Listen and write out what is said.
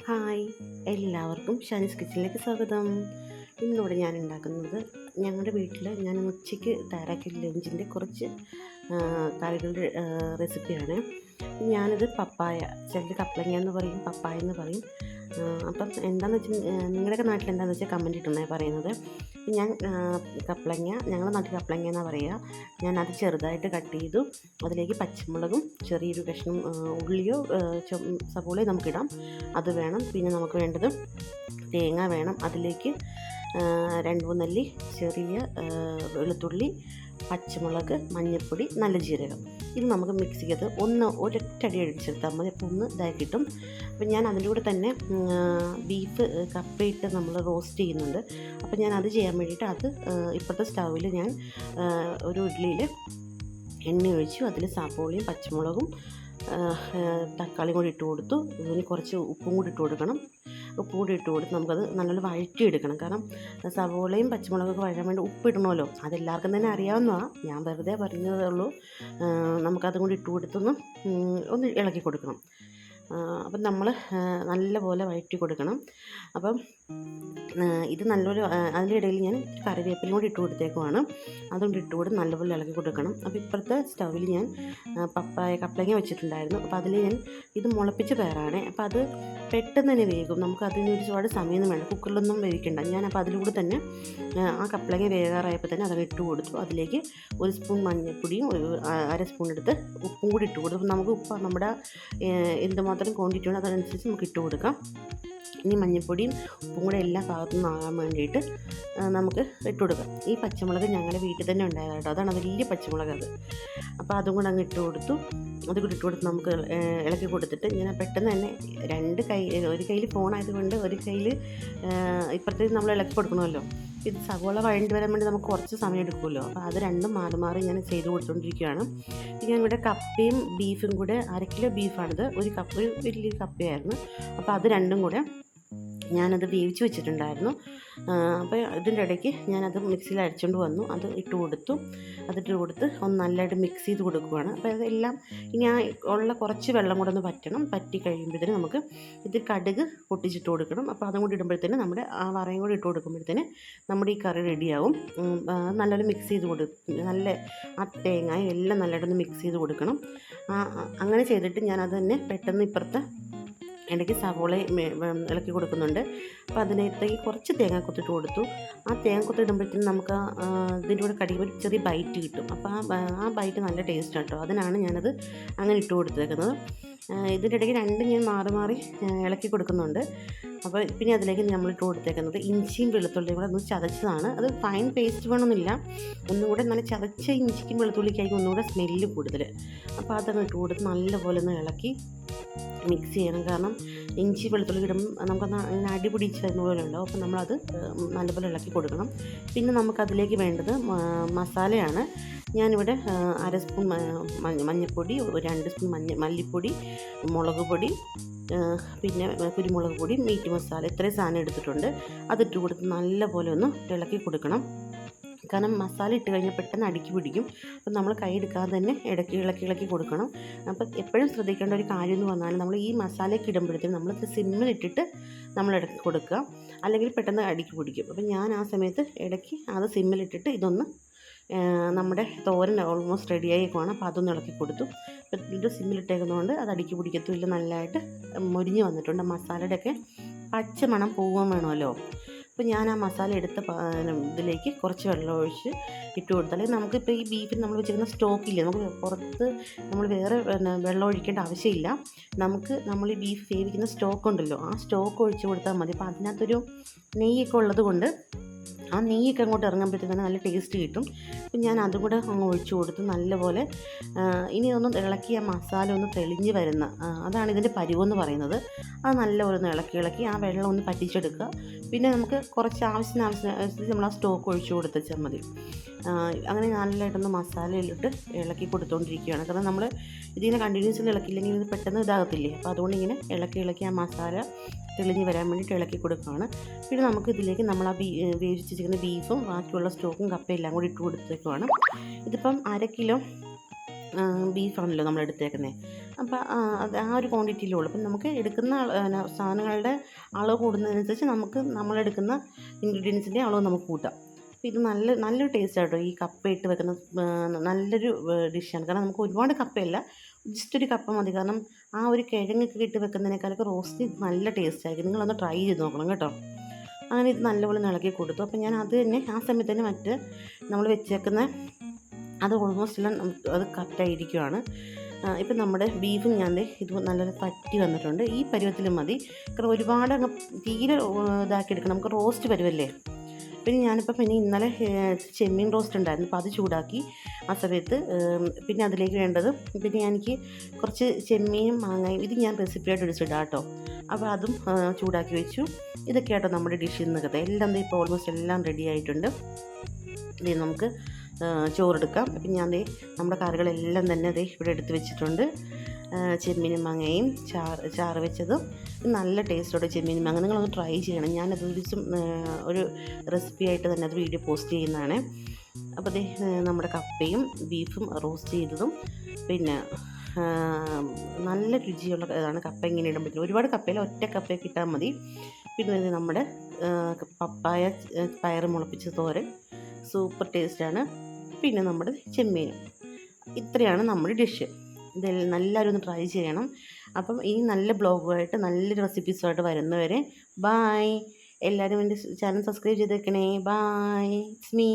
Hi, എല്ലാവർക്കും ഷാനിസ് കിച്ചണിലേക്ക് സ്വാഗതം. ഇന്നിവിടെ ഞാൻ ഉണ്ടാക്കുന്നത് ഞങ്ങളുടെ വീട്ടിൽ ഞാൻ ഉച്ചയ്ക്ക് തയ്യാറാക്കിയ ലഞ്ചിൻ്റെ കുറച്ച് കറികളുടെ റെസിപ്പിയാണ്. ഞാനിത് പപ്പായ, ചിലർ കപ്ലങ്ങ എന്ന് പറയും, പപ്പായ എന്ന് പറയും. അപ്പം എന്താണെന്ന് വെച്ചാൽ നിങ്ങളുടെയൊക്കെ നാട്ടിൽ എന്താണെന്ന് വെച്ചാൽ കമൻറ്റ് ഇട്ടുണ്ടായി പറയുന്നത്. ഞാൻ കപ്ലങ്ങ, ഞങ്ങളുടെ നാട്ടിൽ കപ്ലങ്ങ എന്നാണ് പറയുക. ഞാനത് ചെറുതായിട്ട് കട്ട് ചെയ്തു. അതിലേക്ക് പച്ചമുളകും ചെറിയൊരു കഷ്ണം ഉള്ളിയോ സവോളയോ നമുക്കിടാം, അത് വേണം. പിന്നെ നമുക്ക് വേണ്ടത് തേങ്ങ വേണം. അതിലേക്ക് 2-3 അല്ലി ചെറിയ വെളുത്തുള്ളി, പച്ചമുളക്, മഞ്ഞൾപ്പൊടി, നല്ല ജീരകം. ഇത് നമുക്ക് മിക്സിക്കകത്ത് ഒരൊറ്റടി അടിച്ചെടുത്താൽ മതി. അപ്പോൾ ഒന്ന് ഇതായി കിട്ടും. അപ്പം ഞാൻ അതിൻ്റെ കൂടെ തന്നെ ബീഫ് കപ്പയിട്ട് നമ്മൾ റോസ്റ്റ് ചെയ്യുന്നുണ്ട്. അപ്പോൾ ഞാൻ അത് ചെയ്യാൻ വേണ്ടിയിട്ട് ഇപ്പോഴത്തെ സ്റ്റൗവിൽ ഞാൻ ഒരു ഇഡ്ഡലിയിൽ എണ്ണ ഒഴിച്ചു. അതിൽ സവോളയും പച്ചമുളകും തക്കാളിയും കൂടി ഇട്ട് കൊടുത്തു. ഇതിന് കുറച്ച് ഉപ്പും കൂടി ഇട്ട് കൊടുക്കണം. ഉപ്പും കൂടി ഇട്ട് കൊടുത്ത് നമുക്കത് നല്ലോണം വഴറ്റിയെടുക്കണം. കാരണം സവോളയും പച്ചമുളകൊക്കെ വഴറ്റാൻ വേണ്ടി ഉപ്പിടണമല്ലോ. അതെല്ലാവർക്കും തന്നെ അറിയാവുന്നതാണ്, ഞാൻ വെറുതെ പറയുന്നതേ ഉള്ളൂ. നമുക്കതും കൂടി ഇട്ട് ഒന്ന് ഇളക്കി കൊടുക്കണം. അപ്പം നമ്മൾ നല്ലപോലെ വഴറ്റി കൊടുക്കണം. അപ്പം ഇത് നല്ലപോലെ അതിൻ്റെ ഇടയിൽ ഞാൻ കറിവേപ്പിലും കൂടി ഇട്ട് കൊടുത്തേക്കുവാണ്. അതുകൊണ്ട് ഇട്ട് കൊടുത്ത് നല്ലപോലെ ഇളക്കി കൊടുക്കണം. അപ്പോൾ ഇപ്പോഴത്തെ സ്റ്റൗവിൽ ഞാൻ കപ്ലങ്ങ വെച്ചിട്ടുണ്ടായിരുന്നു. അപ്പോൾ അതിൽ ഞാൻ ഇത് മുളപ്പിച്ച പയറാണ്. അപ്പോൾ അത് പെട്ടെന്ന് തന്നെ വേകും. നമുക്ക് അതിന് ഒരുപാട് സമയമൊന്നും വേണ്ട, കുക്കറിലൊന്നും വേവിക്കണ്ട. ഞാനപ്പോൾ അതിലൂടെ തന്നെ ആ കപ്ലങ്ങ വേകാറായപ്പോൾ തന്നെ അതങ്ങ് ഇട്ട് കൊടുത്തു. അതിലേക്ക് 1 സ്പൂൺ മഞ്ഞൾപ്പൊടിയും 1/2 സ്പൂൺ എടുത്ത് ഉപ്പും കൂടി ഇട്ട് കൊടുത്തു. നമുക്ക് ഉപ്പ് നമ്മുടെ എന്തുമാത്രം ക്വാണ്ടിറ്റി ഉണ്ടോ അതനുസരിച്ച് നമുക്ക് ഇട്ട് കൊടുക്കാം. ഇനി മഞ്ഞൾപ്പൊടിയും ഉപ്പും കൂടെ എല്ലാ ഭാഗത്തും ആകാൻ വേണ്ടിയിട്ട് നമുക്ക് ഇട്ട് കൊടുക്കാം. ഈ പച്ചമുളക് ഞങ്ങളുടെ വീട്ടിൽ തന്നെ ഉണ്ടായത് കേട്ടോ, അതാണ് വലിയ പച്ചമുളക് അത്. അപ്പോൾ അതും കൂടെ അങ്ങ് ഇട്ട് കൊടുത്തു. അതും കൂടി ഇട്ട് കൊടുത്ത് നമുക്ക് ഇളക്കി കൊടുത്തിട്ട് ഇങ്ങനെ പെട്ടെന്ന് തന്നെ ഒരു കയ്യിൽ ഫോണായതുകൊണ്ട് ഒരു കയ്യിൽ ഇപ്പുറത്തേക്ക് നമ്മൾ ഇളക്കി കൊടുക്കണമല്ലോ. ഇത് സവോള വഴണ്ടി വരാൻ വേണ്ടി നമുക്ക് കുറച്ച് സമയം എടുക്കുമല്ലോ. അപ്പോൾ അത് രണ്ടും മാറി മാറി ഞാൻ ചെയ്ത് കൊടുത്തുകൊണ്ടിരിക്കുകയാണ്. ഞാൻ ഇവിടെ കപ്പയും ബീഫും കൂടെ 1/2 കിലോ ബീഫാണിത്, ഒരു വലിയ കപ്പയായിരുന്നു. അപ്പോൾ അത് രണ്ടും കൂടെ ഞാനത് വേവിച്ച് വെച്ചിട്ടുണ്ടായിരുന്നു. അപ്പോൾ ഇതിൻ്റെ ഇടയ്ക്ക് ഞാനത് മിക്സിയിൽ അരച്ചുകൊണ്ട് വന്നു. അത് ഇട്ട് കൊടുത്തു. അതിട്ട് കൊടുത്ത് ഒന്ന് നല്ലതായിട്ട് മിക്സ് ചെയ്ത് കൊടുക്കുകയാണ്. അപ്പോൾ അതെല്ലാം ഇനി ഉള്ള കുറച്ച് വെള്ളം കൂടെ ഒന്ന് പറ്റി കഴിയുമ്പോഴത്തേന് നമുക്ക് ഇത് കടുക് പൊട്ടിച്ചിട്ട് കൊടുക്കണം. അപ്പോൾ അതും കൂടി ഇടുമ്പോഴത്തേന് നമ്മുടെ ആ വറയും കൂടി ഇട്ട് കൊടുക്കുമ്പോഴത്തേന് നമ്മുടെ ഈ കറി റെഡിയാവും. നല്ലൊരു മിക്സ് ചെയ്ത് നല്ല ആ തേങ്ങയും എല്ലാം നല്ലതായിട്ടൊന്ന് മിക്സ് ചെയ്ത് കൊടുക്കണം. അങ്ങനെ ചെയ്തിട്ട് ഞാനത് തന്നെ പെട്ടെന്ന് ഇപ്പുറത്തെ ഇടയ്ക്ക് സവോള ഇളക്കി കൊടുക്കുന്നുണ്ട്. അപ്പോൾ അതിനകത്തേക്ക് കുറച്ച് തേങ്ങാക്കൊത്തിട്ട് കൊടുത്തു. ആ തേങ്ങാക്കൊത്ത് ഇടുമ്പോഴത്തേനും നമുക്ക് ഇതിൻ്റെ കൂടെ കടിക്കുമ്പോൾ ഒരു ചെറിയ ബൈറ്റ് കിട്ടും. അപ്പോൾ ആ ബൈറ്റ് നല്ല ടേസ്റ്റ് കേട്ടോ, അതിനാണ് ഞാനത് അങ്ങനെ ഇട്ട് കൊടുത്തേക്കുന്നത്. ഇതിൻ്റെ ഇടയ്ക്ക് രണ്ടും ഞാൻ മാറി മാറി ഇളക്കി കൊടുക്കുന്നുണ്ട്. അപ്പോൾ പിന്നെ അതിലേക്ക് നമ്മൾ ഇട്ട് കൊടുത്തേക്കുന്നത് ഇഞ്ചിയും വെളുത്തുള്ളിയും കൂടെ ഒന്ന് ചതച്ചതാണ്. അത് ഫൈൻ പേസ്റ്റ് വേണമെന്നില്ല, ഒന്നുകൂടെ നല്ല ചതച്ച ഇഞ്ചിക്കും വെളുത്തുള്ളിക്കായിരിക്കും ഒന്നുകൂടെ സ്മെല്ല് കൂടുതൽ. അപ്പോൾ അതങ്ങ് ഇട്ട് കൊടുത്ത് നല്ലപോലെ ഒന്ന് ഇളക്കി മിക്സ് ചെയ്യണം. കാരണം ഇഞ്ചി വെളുത്തുള്ളി ഇടുമ്പോൾ നമുക്കൊന്ന് അങ്ങനെ അടി പിടിച്ച് വരുന്ന പോലെ ഉണ്ടാവും. അപ്പോൾ നമ്മളത് നല്ലപോലെ ഇളക്കി കൊടുക്കണം. പിന്നെ നമുക്കതിലേക്ക് വേണ്ടത് മസാലയാണ്. ഞാനിവിടെ 1/2 സ്പൂൺ മഞ്ഞൾപ്പൊടി, 2 സ്പൂൺ മല്ലിപ്പൊടി, മുളക് പൊടി, പിന്നെ കുരുമുളക് പൊടി, മീറ്റ് മസാല, ഇത്രയും സാധനം എടുത്തിട്ടുണ്ട്. അതിട്ട് കൊടുത്ത് നല്ലപോലെ ഒന്ന് ഇളക്കി കൊടുക്കണം. കാരണം മസാല ഇട്ട് കഴിഞ്ഞാൽ പെട്ടെന്ന് അടുക്കി പിടിക്കും. അപ്പം നമ്മൾ കൈ എടുക്കാതെ തന്നെ ഇളക്കി കൊടുക്കണം. അപ്പം എപ്പോഴും ശ്രദ്ധിക്കേണ്ട ഒരു കാര്യം എന്ന് പറഞ്ഞാൽ നമ്മൾ ഈ മസാലയൊക്കെ ഇടുമ്പോഴത്തേക്കും നമ്മൾ സിമ്മിലിട്ടിട്ട് നമ്മൾ ഇടയ്ക്ക് കൊടുക്കുക, അല്ലെങ്കിൽ പെട്ടെന്ന് അടുക്കി പിടിക്കും. അപ്പം ഞാൻ ആ സമയത്ത് ഇടയ്ക്ക് അത് സിമ്മിലിട്ടിട്ട് ഇതൊന്ന് നമ്മുടെ തോരൻ ഓൾമോസ്റ്റ് റെഡിയായിക്കുവാണ്. അപ്പോൾ അതൊന്ന് ഇളക്കി കൊടുത്തു. അപ്പം ഇത് സിമ്മിലിട്ടേക്കുന്നതുകൊണ്ട് അത് അടുക്കി പിടിക്കത്തുമില്ല, നല്ലതായിട്ട് മൊരിഞ്ഞ് വന്നിട്ടുണ്ട്. മസാലയുടെയൊക്കെ പച്ച മണം പോകാൻ വേണമല്ലോ. അപ്പോൾ ഞാൻ ആ മസാല എടുത്ത ഇതിലേക്ക് കുറച്ച് വെള്ളം ഒഴിച്ച് ഇട്ട് കൊടുത്താൽ നമുക്കിപ്പോൾ ഈ ബീഫിന് നമ്മൾ വെച്ചിരിക്കുന്ന സ്റ്റോക്കില്ലേ, നമുക്ക് പുറത്ത് നമ്മൾ വേറെ വെള്ളം ഒഴിക്കേണ്ട ആവശ്യമില്ല. നമ്മൾ ഈ ബീഫ് വേവിക്കുന്ന സ്റ്റോക്ക് ഉണ്ടല്ലോ, ആ സ്റ്റോക്ക് ഒഴിച്ച് കൊടുത്താൽ മതി. അപ്പോൾ അതിനകത്തൊരു നെയ്യൊക്കെ ഉള്ളത് കൊണ്ട് ആ നെയ്യൊക്കെ അങ്ങോട്ട് ഇറങ്ങുമ്പോഴത്തേക്ക് തന്നെ നല്ല ടേസ്റ്റ് കിട്ടും. അപ്പം ഞാൻ അതും കൂടെ അങ്ങ് ഒഴിച്ചു കൊടുത്ത് നല്ലപോലെ ഇനി ഒന്ന് ഇളക്കി ആ മസാല ഒന്ന് തെളിഞ്ഞ് വരുന്ന അതാണ് ഇതിൻ്റെ പരുവെന്ന് പറയുന്നത്. അത് നല്ലപോലെ ഒന്ന് ഇളക്കി ആ വെള്ളം ഒന്ന് പറ്റിച്ചെടുക്കുക. പിന്നെ നമുക്ക് കുറച്ച് ആവശ്യത്തിന് നമ്മൾ ആ സ്റ്റോക്ക് ഒഴിച്ചു കൊടുത്താൽ മതി. അങ്ങനെ നല്ലതായിട്ടൊന്ന് മസാലയിലിട്ട് ഇളക്കി കൊടുത്തുകൊണ്ടിരിക്കുകയാണ്. കാരണം നമ്മൾ ഇതിങ്ങനെ കണ്ടിന്യൂസ്ലി ഇളക്കിയില്ലെങ്കിൽ ഇത് പെട്ടെന്ന് ഇതാകത്തില്ലേ. അപ്പോൾ അതുകൊണ്ട് ഇങ്ങനെ ഇളക്കി ആ മസാല തെളിഞ്ഞ് വരാൻ വേണ്ടിയിട്ട് ഇളക്കി കൊടുക്കുകയാണ്. പിന്നെ നമുക്ക് ഇതിലേക്ക് നമ്മൾ ആ വേവിച്ചിരിക്കുന്ന ബീഫും ബാക്കിയുള്ള സ്റ്റോക്കും കപ്പയും എല്ലാം കൂടി ഇട്ട് കൊടുത്തേക്കുവാണ്. ഇതിപ്പം 1/2 കിലോ ബീഫാണല്ലോ നമ്മൾ എടുത്തേക്കുന്നത്. അപ്പോൾ അത് ആ ഒരു ക്വാണ്ടിറ്റിയിലേ ഉള്ളൂ. അപ്പം നമുക്ക് എടുക്കുന്ന സാധനങ്ങളുടെ അളവ് കൂടുന്നതിനനുസരിച്ച് നമുക്ക് നമ്മളെടുക്കുന്ന ഇൻഗ്രീഡിയൻസിൻ്റെ അളവ് നമുക്ക് കൂട്ടാം. അപ്പോൾ ഇത് നല്ലൊരു ടേസ്റ്റ് ആട്ടോ ഈ കപ്പ ഇട്ട് വെക്കുന്ന നല്ലൊരു ഡിഷാണ്. കാരണം നമുക്ക് ഒരുപാട് കപ്പയല്ല, ജസ്റ്റ് ഒരു കപ്പ മതി. കാരണം ആ ഒരു കിഴങ്ങൊക്കെ ഇട്ട് വെക്കുന്നതിനേക്കാളൊക്കെ റോസ്റ്റ് നല്ല ടേസ്റ്റ് ആയിരിക്കും. നിങ്ങളൊന്ന് ട്രൈ ചെയ്ത് നോക്കണം കേട്ടോ. അങ്ങനെ ഇത് നല്ലപോലെ ഇളക്കി കൊടുത്തു. അപ്പോൾ ഞാൻ അത് തന്നെ ആ സമയത്ത് തന്നെ നമ്മൾ വെച്ചേക്കുന്ന അത് ഓൾമോസ്റ്റ് എല്ലാം അത് കറക്റ്റായിരിക്കുവാണ്. ഇപ്പം നമ്മുടെ ബീഫും ഞാൻ ഇത് നല്ലൊരു പറ്റി വന്നിട്ടുണ്ട്. ഈ പരുവത്തിൽ മതി. കാരണം ഒരുപാട് അങ്ങ് തീരെ ഇതാക്കി എടുക്കണം, നമുക്ക് റോസ്റ്റ് പരുവല്ലേ. പിന്നെ ഞാനിപ്പോൾ ഇന്നലെ ചെമ്മീൻ റോസ്റ്റ് ഉണ്ടായിരുന്നു, അപ്പോൾ അത് ചൂടാക്കി ആ സമയത്ത്. പിന്നെ അതിലേക്ക് വേണ്ടത് എനിക്ക് കുറച്ച് ചെമ്മീനും മാങ്ങയും, ഇത് ഞാൻ റെസിപ്പിയായിട്ട് ഒഴിച്ചിടാം കേട്ടോ. അപ്പോൾ അതും ചൂടാക്കി വെച്ചു. ഇതൊക്കെ ആട്ടോ നമ്മുടെ ഡിഷിൽ നിന്നൊക്കെ എല്ലാം ഇപ്പോൾ ഓൾമോസ്റ്റ് എല്ലാം റെഡി ആയിട്ടുണ്ട്. ഇത് നമുക്ക് ചോറെടുക്കാം. അപ്പം ഞാൻ നമ്മുടെ കറികളെല്ലാം തന്നെ ഇവിടെ എടുത്ത് വെച്ചിട്ടുണ്ട്. ചെമ്മീനും മാങ്ങയും ചാറ് വെച്ചതും നല്ല ടേസ്റ്റോടെ ചെമ്മീനും മാങ്ങ. നിങ്ങളൊന്ന് ട്രൈ ചെയ്യണം. ഞാനത് ഒരു ദിവസം ഒരു റെസിപ്പിയായിട്ട് തന്നെ അത് വീഡിയോ പോസ്റ്റ് ചെയ്യുന്നതാണ്. അപ്പോൾ നമ്മുടെ കപ്പയും ബീഫും റോസ്റ്റ് ചെയ്തതും പിന്നെ നല്ല രുചിയുള്ള ഇതാണ്. കപ്പ ഇങ്ങനെ ഇടാൻ പറ്റില്ല, ഒരുപാട് കപ്പയിൽ ഒറ്റ കപ്പയൊക്കെ ഇട്ടാൽ മതി. പിന്നെ നമ്മുടെ പയർ മുളപ്പിച്ച തോരൻ സൂപ്പർ ടേസ്റ്റാണ്. പിന്നെ നമ്മുടെ ചെമ്മീനും. ഇത്രയാണ് നമ്മുടെ ഡിഷ്. ഇതെല്ലാം എല്ലാവരും ഒന്ന് ട്രൈ ചെയ്യണം. അപ്പം ഈ നല്ല ബ്ലോഗുമായിട്ട് നല്ലൊരു റെസിപ്പീസുമായിട്ട് വരുന്നവരെ ബായ്. എല്ലാവരും എൻ്റെ ചാനൽ സബ്സ്ക്രൈബ് ചെയ്തേക്കണേ. ബായ്. It's me.